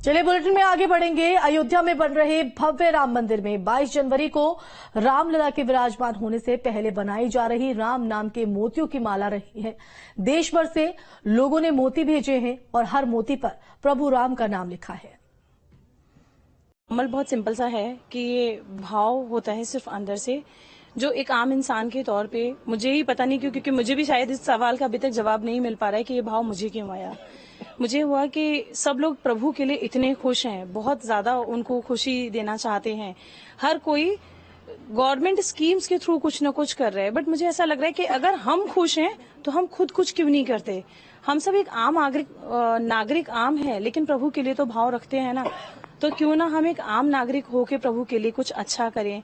चलिए बुलेटिन में आगे बढ़ेंगे। अयोध्या में बन रहे भव्य राम मंदिर में 22 जनवरी को रामलला के विराजमान होने से पहले बनाई जा रही राम नाम के मोतियों की माला रही है। देश भर से लोगों ने मोती भेजे हैं और हर मोती पर प्रभु राम का नाम लिखा है। अमल बहुत सिंपल सा है कि ये भाव होता है सिर्फ अंदर से, जो एक आम इंसान के तौर पे मुझे ही पता नहीं क्यों, क्योंकि मुझे भी शायद इस सवाल का अभी तक जवाब नहीं मिल पा रहा है कि ये भाव मुझे क्यों आया। मुझे हुआ कि सब लोग प्रभु के लिए इतने खुश हैं, बहुत ज्यादा उनको खुशी देना चाहते हैं। हर कोई गवर्नमेंट स्कीम्स के थ्रू कुछ न कुछ कर रहे हैं, बट मुझे ऐसा लग रहा है कि अगर हम खुश हैं तो हम खुद कुछ क्यों नहीं करते। हम सब एक आम नागरिक आम है, लेकिन प्रभु के लिए तो भाव रखते हैं ना, तो क्यों ना हम एक आम नागरिक होके प्रभु के लिए कुछ अच्छा करें।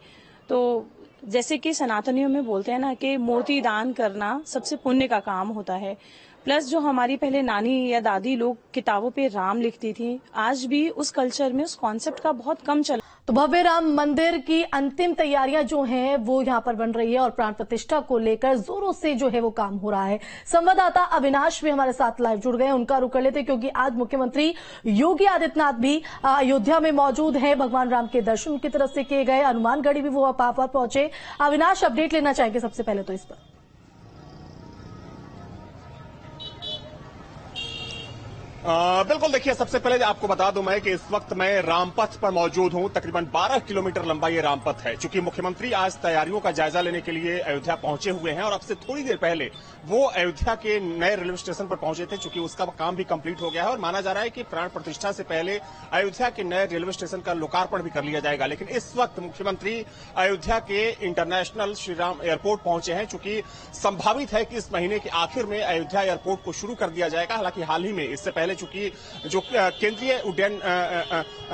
तो जैसे कि सनातनियों में बोलते हैं ना कि मोती दान करना सबसे पुण्य का काम होता है। प्लस जो हमारी पहले नानी या दादी लोग किताबों पे राम लिखती थी, आज भी उस कल्चर में उस कॉन्सेप्ट का बहुत कम चला। तो भव्य राम मंदिर की अंतिम तैयारियां जो हैं वो यहां पर बन रही है और प्राण प्रतिष्ठा को लेकर जोरों से जो है वो काम हो रहा है। संवाददाता अविनाश भी हमारे साथ लाइव जुड़ गए, उनका रुख कर लेते क्योंकि आज मुख्यमंत्री योगी आदित्यनाथ भी अयोध्या में मौजूद हैं। भगवान राम के दर्शन की तरफ से किए गए, हनुमानगढ़ी भी वो वहां पर पहुंचे। अविनाश, अपडेट लेना चाहेंगे सबसे पहले तो इस पर। बिल्कुल, देखिए सबसे पहले आपको बता दूं मैं कि इस वक्त मैं रामपथ पर मौजूद हूं। तकरीबन 12 किलोमीटर लंबा ये रामपथ है। चूंकि मुख्यमंत्री आज तैयारियों का जायजा लेने के लिए अयोध्या पहुंचे हुए हैं और अब से थोड़ी देर पहले वो अयोध्या के नए रेलवे स्टेशन पर पहुंचे थे। चूंकि उसका काम भी कंप्लीट हो गया है और माना जा रहा है कि प्राण प्रतिष्ठा से पहले अयोध्या के नए रेलवे स्टेशन का लोकार्पण भी कर लिया जाएगा। लेकिन इस वक्त मुख्यमंत्री अयोध्या के इंटरनेशनल श्रीराम एयरपोर्ट पहुंचे हैं। चूंकि संभावित है कि इस महीने के आखिर में अयोध्या एयरपोर्ट को शुरू कर दिया जाएगा। हालांकि हाल ही में इससे पहले चूंकि जो केंद्रीय उड्डयन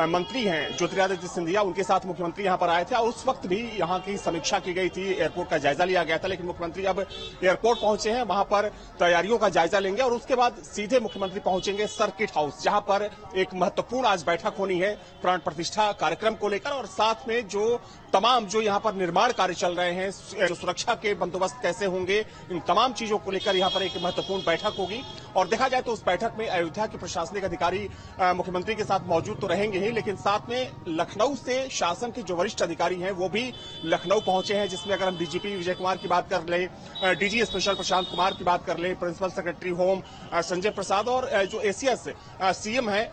मंत्री हैं ज्योतिरादित्य सिंधिया, उनके साथ मुख्यमंत्री यहां पर आए थे और उस वक्त भी यहां की समीक्षा की गई थी, एयरपोर्ट का जायजा लिया गया था। लेकिन मुख्यमंत्री अब एयरपोर्ट पहुंचे हैं, वहां पर तैयारियों का जायजा लेंगे और उसके बाद सीधे मुख्यमंत्री पहुंचेंगे सर्किट हाउस, जहां पर एक महत्वपूर्ण आज बैठक होनी है प्राण प्रतिष्ठा कार्यक्रम को लेकर। और साथ में जो तमाम जो यहां पर निर्माण कार्य चल रहे हैं, जो सुरक्षा के बंदोबस्त कैसे होंगे, इन तमाम चीजों को लेकर यहां पर एक महत्वपूर्ण बैठक होगी। और देखा जाए तो उस बैठक में अयोध्या के प्रशासनिक अधिकारी मुख्यमंत्री के साथ मौजूद तो रहेंगे ही, लेकिन साथ में लखनऊ से शासन के जो वरिष्ठ अधिकारी हैं वो भी लखनऊ पहुंचे हैं। जिसमें अगर हम डीजीपी विजय कुमार की बात कर लें, डीजी स्पेशल प्रशांत कुमार की बात कर लें, principal secretary home Sanjay Prasad और जो एसीएस सीएम है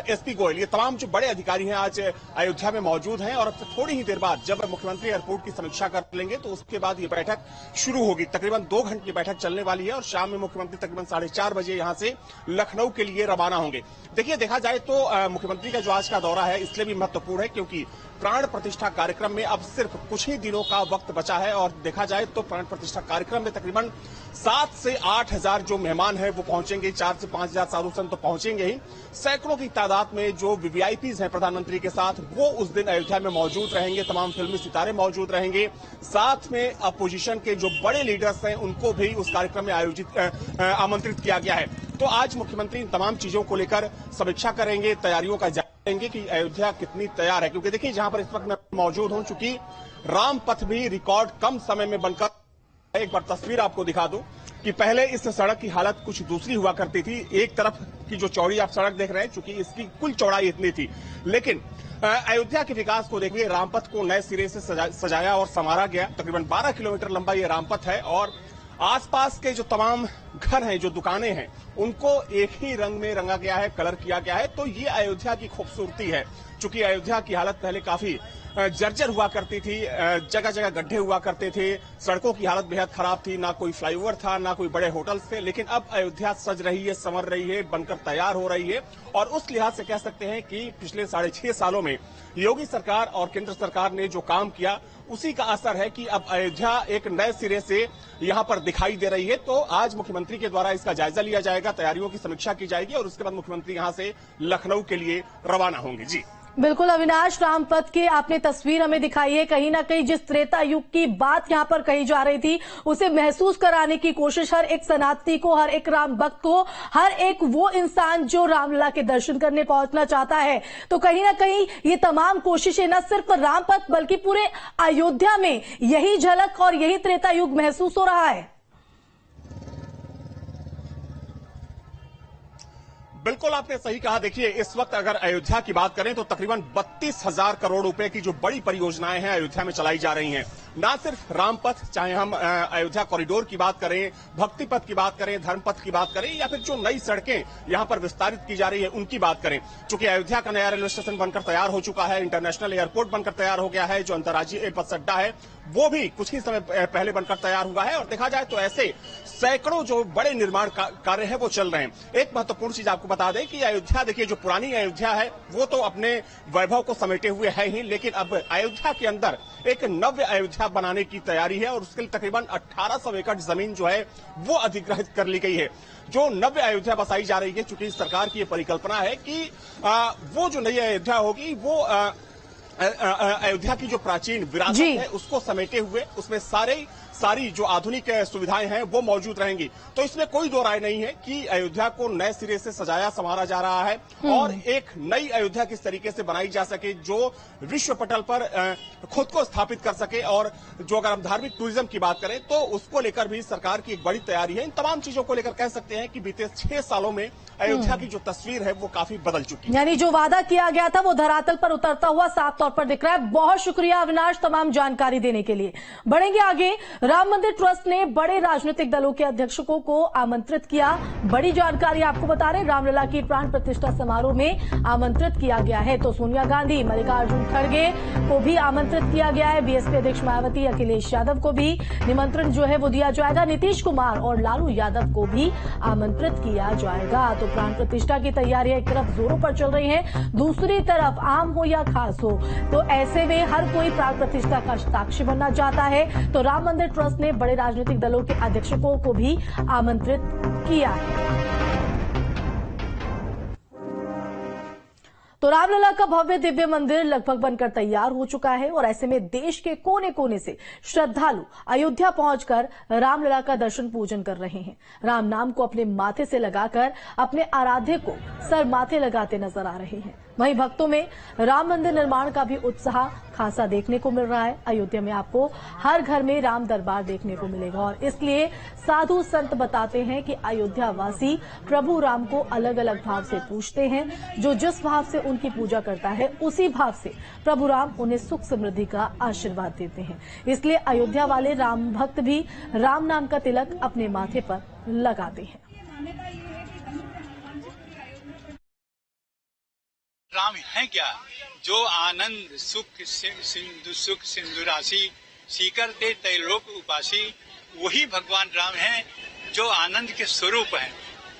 एसपी गोयल, ये तमाम जो बड़े अधिकारी हैं आज अयोध्या में मौजूद हैं। और अब थोड़ी ही देर बाद जब मुख्यमंत्री एयरपोर्ट की समीक्षा कर लेंगे तो उसके बाद ये बैठक शुरू होगी। तकरीबन 2 घंटे की बैठक चलने वाली है और शाम में मुख्यमंत्री तकरीबन 4:30 बजे यहां से लखनऊ के लिए रवाना होंगे। देखिए, देखा जाए तो मुख्यमंत्री का जो आज का दौरा है इसलिए भी महत्वपूर्ण है क्योंकि प्राण प्रतिष्ठा कार्यक्रम में अब सिर्फ कुछ ही दिनों का वक्त बचा है। और देखा जाए तो प्राण प्रतिष्ठा कार्यक्रम में तकरीबन 7 से 8 हजार जो मेहमान हैं वो पहुंचेंगे, 4 से 5 हजार साधु संत तो पहुंचेंगे ही। सैकड़ों की तादाद में जो वीवीआईपीज हैं प्रधानमंत्री के साथ, वो उस दिन अयोध्या में मौजूद रहेंगे। तमाम फिल्मी सितारे मौजूद रहेंगे। साथ में अपोजिशन के जो बड़े लीडर्स हैं उनको भी उस कार्यक्रम में आमंत्रित किया गया है। तो आज मुख्यमंत्री इन तमाम चीजों को लेकर समीक्षा करेंगे, तैयारियों का जायजा लेंगे कि अयोध्या कितनी तैयार है। क्योंकि देखिए, जहां पर इस वक्त मैं मौजूद हूं, चूंकि राम पथ भी रिकॉर्ड कम समय में बनकर, एक बार तस्वीर आपको दिखा दूं कि पहले इस सड़क की हालत कुछ दूसरी हुआ करती थी। एक तरफ की जो चौड़ी आप सड़क देख रहे हैं, चूंकि इसकी कुल चौड़ाई इतनी थी, लेकिन अयोध्या के विकास को देखिए रामपथ को नए सिरे से सजाया और संवारा गया। तकरीबन 12 किलोमीटर लंबा ये रामपथ है और आसपास के जो तमाम घर हैं, जो दुकानें हैं, उनको एक ही रंग में रंगा गया है, कलर किया गया है। तो ये अयोध्या की खूबसूरती है। चूंकि अयोध्या की हालत पहले काफी जर्जर हुआ करती थी, जगह जगह गड्ढे हुआ करते थे, सड़कों की हालत बेहद खराब थी, ना कोई फ्लाईओवर था, ना कोई बड़े होटल्स थे। लेकिन अब अयोध्या सज रही है, संवर रही है, बनकर तैयार हो रही है। और उस लिहाज से कह सकते हैं कि पिछले 6.5 सालों में योगी सरकार और केंद्र सरकार ने जो काम किया उसी का असर है कि अब अयोध्या एक नए सिरे से यहां पर दिखाई दे रही है। तो आज मुख्यमंत्री के द्वारा इसका जायजा लिया जाएगा, तैयारियों की समीक्षा की जाएगी और उसके बाद मुख्यमंत्री यहां से लखनऊ के लिए रवाना होंगे। जी बिल्कुल अविनाश, रामपथ की आपने तस्वीर हमें दिखाई है। कहीं ना कहीं जिस त्रेता युग की बात यहां पर कही जा रही थी उसे महसूस कराने की कोशिश हर एक सनातनी को, हर एक राम भक्त को, हर एक वो इंसान जो रामलला के दर्शन करने पहुंचना चाहता है। तो कहीं ना कहीं ये तमाम कोशिशें न सिर्फ रामपथ बल्कि पूरे अयोध्या में यही झलक और यही त्रेता युग महसूस हो रहा है। बिल्कुल आपने सही कहा। देखिए, इस वक्त अगर अयोध्या की बात करें तो तकरीबन 32,000 करोड़ रुपए की जो बड़ी परियोजनाएं हैं अयोध्या में चलाई जा रही हैं। ना सिर्फ रामपथ, चाहे हम अयोध्या कॉरिडोर की बात करें, भक्ति पथ की बात करें, धर्मपथ की बात करें, या फिर जो नई सड़कें यहां पर विस्तारित की जा रही है उनकी बात करें। चूंकि अयोध्या का नया रेलवे स्टेशन बनकर तैयार हो चुका है, इंटरनेशनल एयरपोर्ट बनकर तैयार हो गया है, जो अंतर्राज्यीय बस अड्डा है वो भी कुछ ही समय पहले बनकर तैयार हुआ है, और देखा जाए तो ऐसे सैकड़ों जो बड़े निर्माण कार्य है वो चल रहे हैं। एक महत्वपूर्ण चीज आपको बता दें कि अयोध्या, देखिए, जो पुरानी अयोध्या है वो तो अपने वैभव को समेटे हुए है ही, लेकिन अब अयोध्या के अंदर एक नव्य अयोध्या बनाने की तैयारी है, और उसके लिए तकरीबन 1800 एकड़ जमीन जो है वो अधिग्रहित कर ली गई है। जो नव्य अयोध्या बसाई जा रही है, चूंकि सरकार की ये परिकल्पना है कि वो जो नई अयोध्या होगी वो अयोध्या की जो प्राचीन विरासत है उसको समेटे हुए, उसमें सारी जो आधुनिक सुविधाएं हैं वो मौजूद रहेंगी। तो इसमें कोई दो राय नहीं है कि अयोध्या को नए सिरे से सजाया संवारा जा रहा है, और एक नई अयोध्या किस तरीके से बनाई जा सके जो विश्व पटल पर खुद को स्थापित कर सके। और जो अगर हम धार्मिक टूरिज्म की बात करें तो उसको लेकर भी सरकार की एक बड़ी तैयारी है। इन तमाम चीजों को लेकर कह सकते हैं कि बीते 6 सालों में अयोध्या की जो तस्वीर है वो काफी बदल चुकी है। यानी जो वादा किया गया था वो धरातल पर उतरता हुआ साफ तौर पर दिख रहा है। बहुत शुक्रिया अविनाश तमाम जानकारी देने के लिए। बढ़ेंगे आगे। राम मंदिर ट्रस्ट ने बड़े राजनीतिक दलों के अध्यक्षों को आमंत्रित किया। बड़ी जानकारी आपको बता रहे, रामलला की प्राण प्रतिष्ठा समारोह में आमंत्रित किया गया है। तो सोनिया गांधी, मल्लिकार्जुन खड़गे को भी आमंत्रित किया गया है। बीएसपी अध्यक्ष मायावती, अखिलेश यादव को भी निमंत्रण जो है वो दिया जाएगा। नीतीश कुमार और लालू यादव को भी आमंत्रित किया जाएगा। तो प्राण प्रतिष्ठा की तैयारियां एक तरफ जोरों पर चल रही हैं, दूसरी तरफ आम हो या खास हो तो ऐसे में हर कोई प्राण प्रतिष्ठा का साक्षी बनना चाहता है। तो राम मंदिर ट्रस्ट ने बड़े राजनीतिक दलों के अध्यक्षों को भी आमंत्रित किया है। तो रामलला का भव्य दिव्य मंदिर लगभग बनकर तैयार हो चुका है, और ऐसे में देश के कोने कोने से श्रद्धालु अयोध्या पहुंचकर रामलला का दर्शन पूजन कर रहे हैं। राम नाम को अपने माथे से लगाकर अपने आराध्य को सर माथे लगाते नजर आ रहे हैं। वहीं भक्तों में राम मंदिर निर्माण का भी उत्साह खासा देखने को मिल रहा है। अयोध्या में आपको हर घर में राम दरबार देखने को मिलेगा, और इसलिए साधु संत बताते हैं कि अयोध्या वासी प्रभु राम को अलग अलग भाव से पूजते हैं। जो जिस भाव से उनकी पूजा करता है उसी भाव से प्रभु राम उन्हें सुख समृद्धि का आशीर्वाद देते हैं। इसलिए अयोध्या वाले राम भक्त भी राम नाम का तिलक अपने माथे पर लगाते हैं। राम है क्या? जो आनंद सुख सिंधु राशि सीकर दे त्रैलोक उपासी, वही भगवान राम है जो आनंद के स्वरूप है।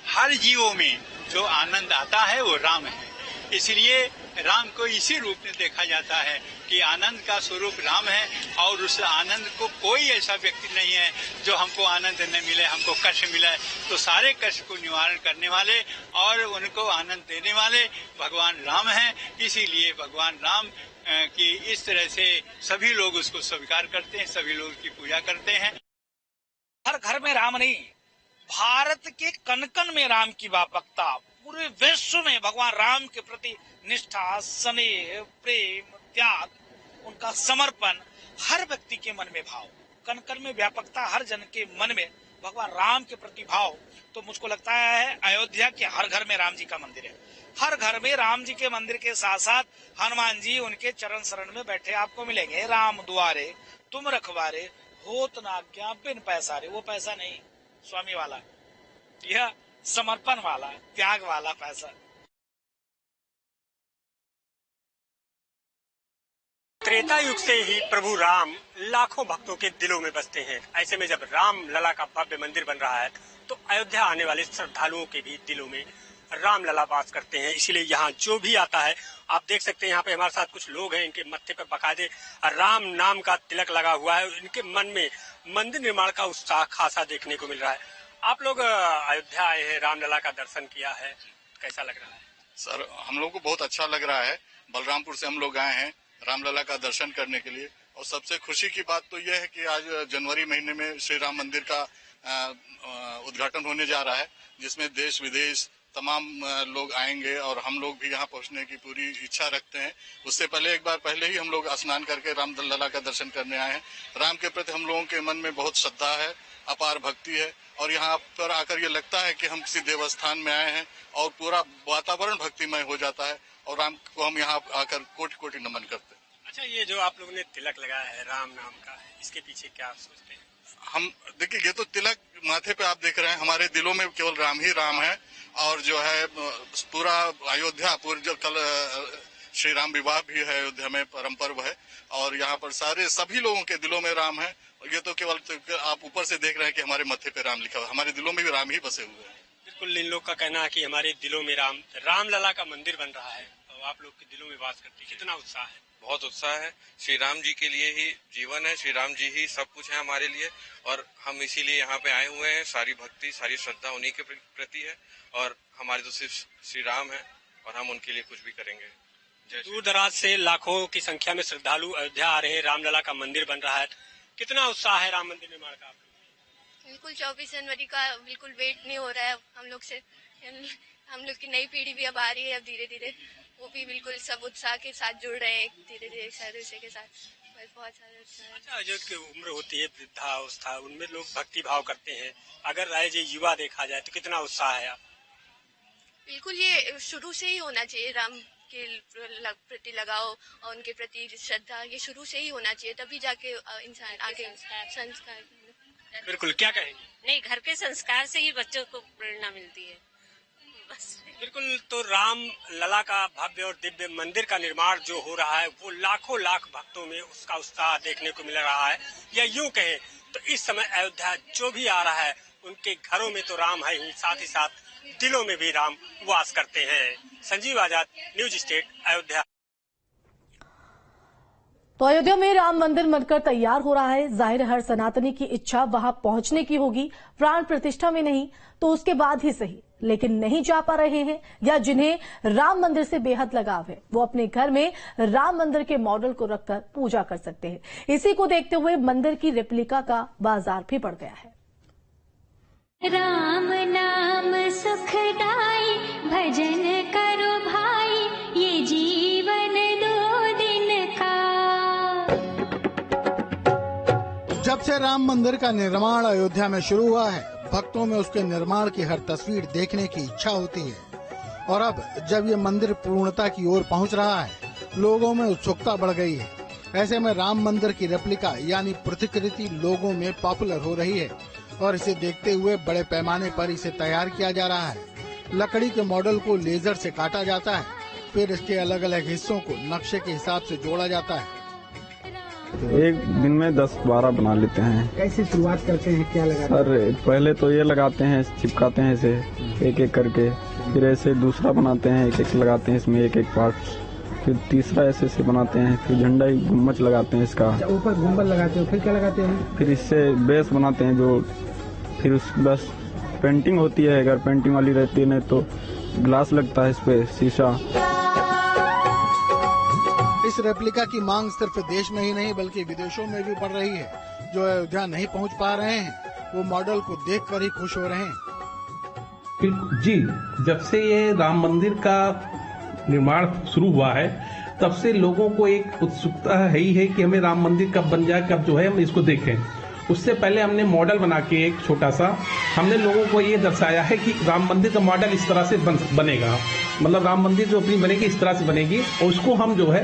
हर जीवों में जो आनंद आता है वो राम है। इसलिए राम को इसी रूप में देखा जाता है कि आनंद का स्वरूप राम है, और उस आनंद को कोई ऐसा व्यक्ति नहीं है जो हमको आनंद न मिले, हमको कष्ट मिले, तो सारे कष्ट को निवारण करने वाले और उनको आनंद देने वाले भगवान राम हैं। इसीलिए भगवान राम की इस तरह से सभी लोग उसको स्वीकार करते हैं, सभी लोग उसकी पूजा करते हैं। हर घर में राम नहीं, भारत के कण कण में राम की व्यापकता, पूरे विश्व में भगवान राम के प्रति निष्ठा, स्नेह, प्रेम, त्याग, उनका समर्पण, हर व्यक्ति के मन में भाव, कण कण में व्यापकता, हर जन के मन में भगवान राम के प्रति भाव। तो मुझको लगता है अयोध्या के हर घर में राम जी का मंदिर है। हर घर में राम जी के मंदिर के साथ साथ हनुमान जी उनके चरण शरण में बैठे आपको मिलेंगे। राम दुआरे तुम रखवारे, होत न आज्ञा बिन पैसारे। वो पैसा नहीं स्वामी वाला, यह समर्पण वाला, त्याग वाला पैसा। त्रेता युग से ही प्रभु राम लाखों भक्तों के दिलों में बसते हैं। ऐसे में जब राम लला का भव्य मंदिर बन रहा है तो अयोध्या आने वाले श्रद्धालुओं के भी दिलों में राम लला वास करते हैं। इसीलिए यहाँ जो भी आता है, आप देख सकते हैं यहाँ पे हमारे साथ कुछ लोग हैं, इनके मत्थे पर बकायदे राम नाम का तिलक लगा हुआ है। इनके मन में मंदिर निर्माण का उत्साह खासा देखने को मिल रहा है। आप लोग अयोध्या आए हैं, रामलला का दर्शन किया है, कैसा लग रहा है? सर, हम लोग को बहुत अच्छा लग रहा है। बलरामपुर से हम लोग आए हैं रामलला का दर्शन करने के लिए, और सबसे खुशी की बात तो यह है कि आज जनवरी महीने में श्री राम मंदिर का उद्घाटन होने जा रहा है, जिसमें देश विदेश तमाम लोग आएंगे, और हम लोग भी यहाँ पहुँचने की पूरी इच्छा रखते हैं। उससे पहले एक बार पहले ही हम लोग स्नान करके रामलला का दर्शन करने आए हैं। राम के प्रति हम लोगों के मन में बहुत श्रद्धा है, अपार भक्ति है और यहाँ पर आकर ये लगता है कि हम किसी देवस्थान में आए हैं और पूरा वातावरण भक्तिमय हो जाता है और राम को हम यहाँ आकर कोटि कोटि नमन करते हैं। अच्छा, ये जो आप लोगों ने तिलक लगाया है राम नाम का, इसके पीछे क्या सोचते हैं? हम देखिए, ये तो तिलक माथे पे आप देख रहे हैं, हमारे दिलों में केवल राम ही राम है और जो है पूरा अयोध्या जो कल श्री राम विवाह भी है अयोध्या में, परम पर्व है और यहाँ पर सभी लोगों के दिलों में राम है। और ये तो केवल आप ऊपर से देख रहे हैं कि हमारे मत्थे पे राम लिखा हुआ, हमारे दिलों में भी राम ही बसे हुए हैं। बिल्कुल, इन लोग का कहना है कि हमारे दिलों में रामलला का मंदिर बन रहा है और आप लोग के दिलों में वास करते हैं। कितना उत्साह है? बहुत उत्साह है। श्री राम जी के लिए ही जीवन है, श्री राम जी ही सब कुछ है हमारे लिए और हम इसीलिए यहाँ पे आए हुए हैं। सारी भक्ति, सारी श्रद्धा उन्हीं के प्रति है और हमारे तो सिर्फ श्री राम है और हम उनके लिए कुछ भी करेंगे। दूर दराज से लाखों की संख्या में श्रद्धालु अयोध्या आ रहे हैं, रामलला का मंदिर बन रहा है। कितना उत्साह है राम मंदिर निर्माण का? बिल्कुल 24 जनवरी का बिल्कुल वेट नहीं हो रहा है हम लोग से। हम लोग की नई पीढ़ी भी अब आ रही है, अब धीरे धीरे वो भी बिल्कुल सब उत्साह के साथ जुड़ रहे हैं धीरे धीरे एक दूसरे के साथ। बस बहुत सारा उत्साह है। अच्छा, जो की उम्र होती है वृद्धावस्था, उनमें लोग भक्ति भाव करते हैं, अगर राय युवा देखा जाए तो कितना उत्साह है? बिल्कुल, ये शुरू से ही होना चाहिए। राम के प्रति लगाओ और उनके प्रति श्रद्धा, ये शुरू से ही होना चाहिए, तभी जाके इंसान आगे संस्कार। बिल्कुल, क्या कहेंगे? नहीं, घर के संस्कार से ही बच्चों को प्रेरणा मिलती है बस। बिल्कुल, तो राम लला का भव्य और दिव्य मंदिर का निर्माण जो हो रहा है वो लाखों लाख भक्तों में उसका उत्साह देखने को मिल रहा है। या यूं कहें तो इस समय अयोध्या जो भी आ रहा है उनके घरों में तो राम है ही, साथ ही साथ दिलों में भी राम वास करते हैं। संजीव आजाद, न्यूज स्टेट, अयोध्या। तो अयोध्या में राम मंदिर बनकर तैयार हो रहा है। जाहिर हर सनातनी की इच्छा वहां पहुंचने की होगी, प्राण प्रतिष्ठा में नहीं तो उसके बाद ही सही, लेकिन नहीं जा पा रहे हैं या जिन्हें राम मंदिर से बेहद लगाव है वो अपने घर में राम मंदिर के मॉडल को रखकर पूजा कर सकते हैं। इसी को देखते हुए मंदिर की रेप्लिका का बाजार भी बढ़ गया है। राम नाम सुखदाई, भजन करो भाई, ये जीवन 2 दिन का। जब से राम मंदिर का निर्माण अयोध्या में शुरू हुआ है, भक्तों में उसके निर्माण की हर तस्वीर देखने की इच्छा होती है और अब जब ये मंदिर पूर्णता की ओर पहुंच रहा है, लोगों में उत्सुकता बढ़ गई है। ऐसे में राम मंदिर की रेप्लिका यानी प्रतिकृति लोगों में पॉपुलर हो रही है और इसे देखते हुए बड़े पैमाने पर इसे तैयार किया जा रहा है। लकड़ी के मॉडल को लेजर से काटा जाता है, फिर इसके अलग अलग हिस्सों को नक्शे के हिसाब से जोड़ा जाता है। एक दिन में 10-12 बना लेते हैं। कैसे शुरुआत करते हैं, क्या लगाते हैं? सर पहले तो ये लगाते हैं, चिपकाते हैं इसे एक एक करके, फिर ऐसे दूसरा बनाते हैं, एक एक लगाते हैं इसमें एक एक पार्ट, फिर तीसरा ऐसे बनाते हैं, फिर झंडा गुम्बज लगाते हैं इसका ऊपर गुम्बज लगाते हैं, फिर क्या लगाते हैं? फिर इससे बेस बनाते हैं जो फिर उस बस पेंटिंग होती है। अगर पेंटिंग वाली रहती है नहीं तो ग्लास लगता है इस पे, शीशा। इस रेप्लिका की मांग सिर्फ देश में ही नहीं बल्कि विदेशों में भी बढ़ रही है। जो अयोध्या नहीं पहुंच पा रहे हैं वो मॉडल को देखकर ही खुश हो रहे हैं। जी, जब से ये राम मंदिर का निर्माण शुरू हुआ है तब से लोगों को एक उत्सुकता है ही है कि हमें राम मंदिर कब बन जाए, कब जो है हम इसको देखें। उससे पहले हमने मॉडल बना के एक छोटा सा हमने लोगों को ये दर्शाया है कि राम मंदिर का मॉडल इस तरह से बनेगा, मतलब राम मंदिर जो अपनी बनेगी इस तरह से बनेगी और उसको हम जो है